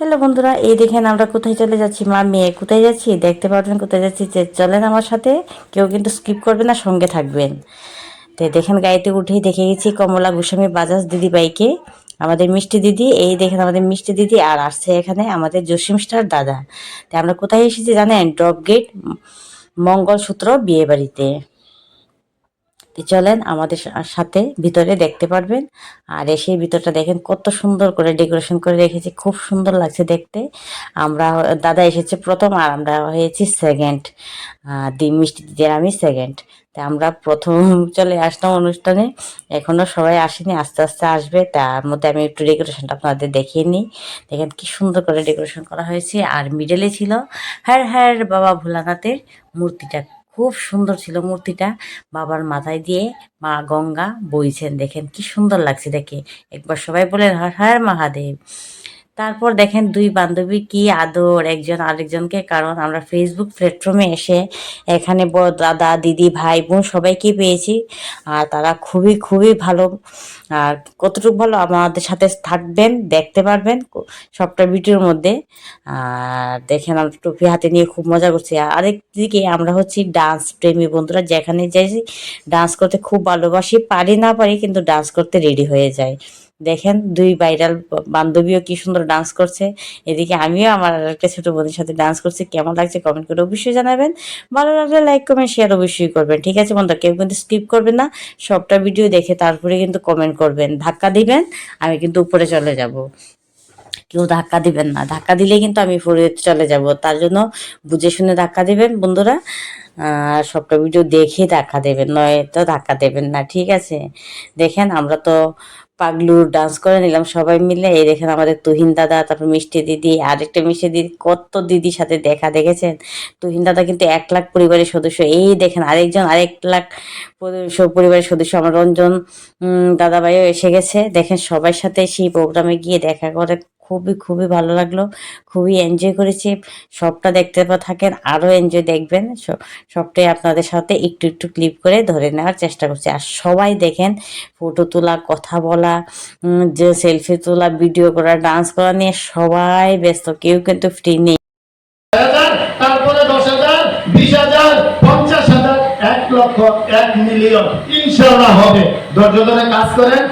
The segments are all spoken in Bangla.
হ্যালো বন্ধুরা, এই দেখেন আমরা কোথায় চলে যাচ্ছি। মা মেয়ে কোথায় যাচ্ছি দেখতে পারবেন। কোথায় যাচ্ছি যে চলেন আমার সাথে, কেউ কিন্তু স্কিপ করবে না, সঙ্গে থাকবেন। তো দেখেন গাড়িতে উঠেই দেখে গেছি কমলা গোস্বামী বাজাজ দিদি বাইকে আমাদের মিষ্টি দিদি। এই দেখেন আমাদের মিষ্টি দিদি, আর আসছে এখানে আমাদের জসিম স্টার দাদা। তো আমরা কোথায় এসেছি জানেন? ড্রপ গেট মঙ্গলসূত্র বিয়ে বাড়িতে। তো চলেন আমাদের সাথে ভিতরে দেখতে পারবেন। আর এসে ভিতরটা দেখেন কত সুন্দর করে ডেকোরেশন করে রেখেছি, খুব সুন্দর লাগছে দেখতে। আমরা দাদা এসেছে প্রথম আর আমরা হয়েছি সেকেন্ড। মিষ্টি দিদি আর আমি সেকেন্ড। তা আমরা প্রথম চলে আসলাম অনুষ্ঠানে। এখনো সবাই আসেনি, আস্তে আস্তে আসবে। তার মধ্যে আমি একটু ডেকোরেশনটা আপনাদের দেখিয়ে নিই। দেখেন কি সুন্দর করে ডেকোরেশন করা হয়েছে। আর মিডলে ছিল হ্যার হ্যার বাবা ভোলানাথের মূর্তিটা। খুব সুন্দর ছিল মূর্তিটা। বাবার মাথায় দিয়ে মা গঙ্গা বইছেন, দেখেন কি সুন্দর লাগছে দেখে। একবার সবাই বলেন হর হর মহাদেব। তারপর দেখেন দুই বান্ধবী কি আদর একজন আরেকজনকে, কারণ আমরা ফেসবুক প্ল্যাটফর্মে এসে এখানে বড় দাদা দিদি ভাই বোন সবাইকে পেয়েছি। আর তারা খুবই খুবই ভালো। আর কতটুকু ভালো আমাদের সাথে থাকবেন, দেখতে পারবেন সবটা ভিডিওর মধ্যে। আর দেখেন আমরা টুপি হাতে নিয়ে খুব মজা করছি। আর আরেকদিকে আমরা হচ্ছি ডান্স প্রেমী বন্ধুরা, যেখানে যাই ডান্স করতে খুব ভালোবাসি, পারি না পারি কিন্তু ডান্স করতে রেডি হয়ে যায়। দেখেন দুই ভাইরাল বান্ধবীও কি সুন্দর ডান্স করছে। এদিকে আমিও আমার একটা ছোট বোনের সাথে ডান্স করছি। কেমন লাগছে কমেন্ট করে অবশ্যই জানাবেন। ভালো লাগলে লাইক কমেন্ট শেয়ার অবশ্যই করবেন। ঠিক আছে বন্ধুরা, কেউ কিন্তু স্কিপ করবেন না, সবটা ভিডিও দেখে তারপরে কিন্তু কমেন্ট করবেন। ধাক্কা দিবেন, আমি কিন্তু উপরে চলে যাব। কেউ ধাক্কা দিবেন না, ধাক্কা দিলে কিন্তু আমি উপরে চলে যাব। তার জন্য বুঝে শুনে ধাক্কা দিবেন বন্ধুরা। আর সবটা ভিডিও দেখে ধাক্কা দেবেন, নয়তো ধাক্কা দেবেন না, ঠিক আছে? দেখেন আমরা তো পাগলু ডান্স করে নিলাম সবাই মিলে। এই দেখেন আমাদের তুহিন দাদা, তারপর মিষ্টি দিদি, আরেকটা মিষ্টি দিদি, কত দিদির সাথে দেখা দেখেছেন। তুহিন দাদা কিন্তু 1 লাখ পরিবারের সদস্য। এই দেখেন আরেকজন 1 লাখ পরিবারের সদস্য আমার রঞ্জন দাদাভাইও এসে গেছে। দেখেন সবার সাথে সেই প্রোগ্রামে গিয়ে দেখা করে খুবই খুবই ভালো লাগলো, খুবই এনজয় করেছি। সবটা দেখতে থাকেন, আরও এনজয় দেখবেন। সবটাই আপনাদের সাথে একটু একটু ক্লিপ করে ধরে নেওয়ার চেষ্টা করছি। আর সবাই দেখেন ফটো তোলা, কথা বলা, যে সেলফি তোলা, ভিডিও করা, ডান্স করা নিয়ে সবাই ব্যস্ত, কেউ কিন্তু ফ্রি নেই। তারপরে 10,000, 20,000, 50,000, 1 লক্ষ, 1 মিলিয়ন ইনশাআল্লাহ হবে। ধৈর্য ধরে কাজ করেন।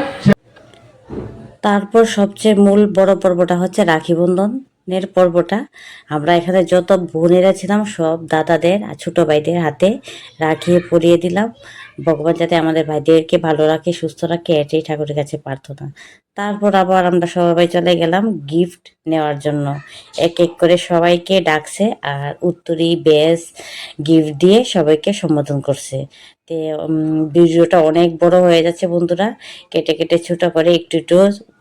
তারপর সবচেয়ে মূল বড় পর্বটা হচ্ছে রাখি বন্ধনের পর্বটা। আমরা এখানে যত বোনেরা ছিলাম সব দাদাদের আর ছোটো ভাইদের হাতে রাখি পরিয়ে দিলাম। ভগবান যাতে আমাদের ভাইদেরকে ভালো রাখে, সুস্থ রাখে, এটাই ঠাকুরের কাছে প্রার্থনা। তারপর আবার আমরা সবাই চলে গেলাম গিফট নেওয়ার জন্য। এক এক করে সবাইকে ডাকছে আর উত্তরি বেশ গিফট দিয়ে সবাইকে সম্বোধন করছে। তে ভিডিওটা অনেক বড় হয়ে যাচ্ছে বন্ধুরা, কেটে কেটে ছোটো করে একটু একটু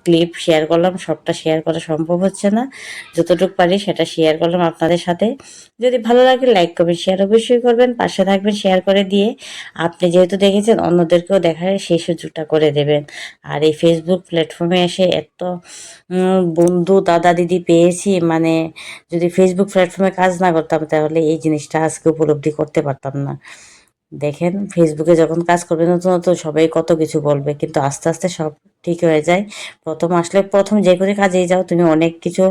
ক্লিপ শেয়ার করলাম। সবটা শেয়ার করা সম্ভব হচ্ছে না, যতটুকু পারি সেটা শেয়ার করলাম আপনাদের সাথে। যদি ভালো লাগে লাইক কমেন্ট শেয়ার অবশ্যই করবেন, পাশে থাকবেন শেয়ার করে দিয়ে। আপনি যেহেতু দেখেছেন অন্যদেরকেও দেখার সেই সুযোগটা করে দেবেন। আর এই ফেসবুক প্ল্যাটফর্মে এসে এত বন্ধু দাদা দিদি পেয়েছি, মানে যদি ফেসবুক প্ল্যাটফর্মে কাজ না করতাম তাহলে এই জিনিসটা আজকে উপলব্ধি করতে পারতাম না। দেখেন ফেসবুকে যখন কাজ করবে নতুন নতুন সবাই কত কিছু বলবে, কিন্তু আস্তে আস্তে সব ঠিক হয়ে যায়। প্রথম আসলে প্রথম যে করে কাজেই যাও তুমি অনেক কিছু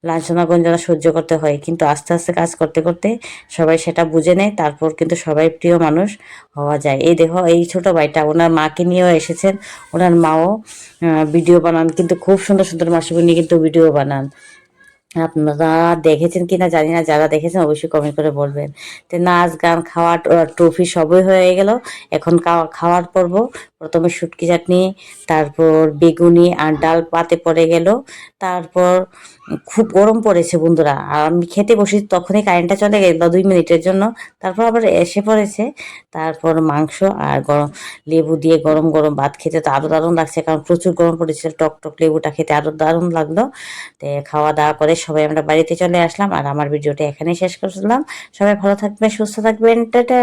লাঞ্ছনা গঞ্জনা সহ্য করতে হয়, কিন্তু আস্তে আস্তে কাজ করতে করতে সবাই সেটা বুঝে নেয়। তারপর কিন্তু সবাই প্রিয় মানুষ হওয়া যায়। এই দেখো এই ছোট ভাইটা ওনার মাকে নিয়েও এসেছেন, ওনার মাও ভিডিও বানান, কিন্তু খুব সুন্দর সুন্দর মাসিকে নিয়ে কিন্তু ভিডিও বানান। আপনারা দেখেছেন কিনা জানি না, যারা দেখেছেন অবশ্যই কমেন্ট করে বলবেন। তো নাচ গান খাওয়া ট্রফি সবই হয়ে গেল। এখন খাওয়ার পর্ব। প্রথমে শুটকি চাটনি, তারপর বেগুনি আর ডাল পাতে পড়ে গেল। তারপর খুব গরম পড়েছে বন্ধুরা, আর আমি খেতে বসি তখনই কারেন্টটা চলে গেল 2 মিনিটের জন্য। তারপর আবার এসে পড়েছে। তারপর মাংস আর গরম লেবু দিয়ে গরম গরম ভাত খেতে তো আরো দারুণ লাগছে, কারণ প্রচুর গরম পড়েছিল। টক টক লেবুটা খেতে আরো দারুণ লাগলো। তো খাওয়া দাওয়া করে সবাই আমরা বাড়িতে চলে আসলাম। আর আমার ভিডিওটা এখানেই শেষ করছিলাম। সবাই ভালো থাকবেন, সুস্থ থাকবেন, টাটা।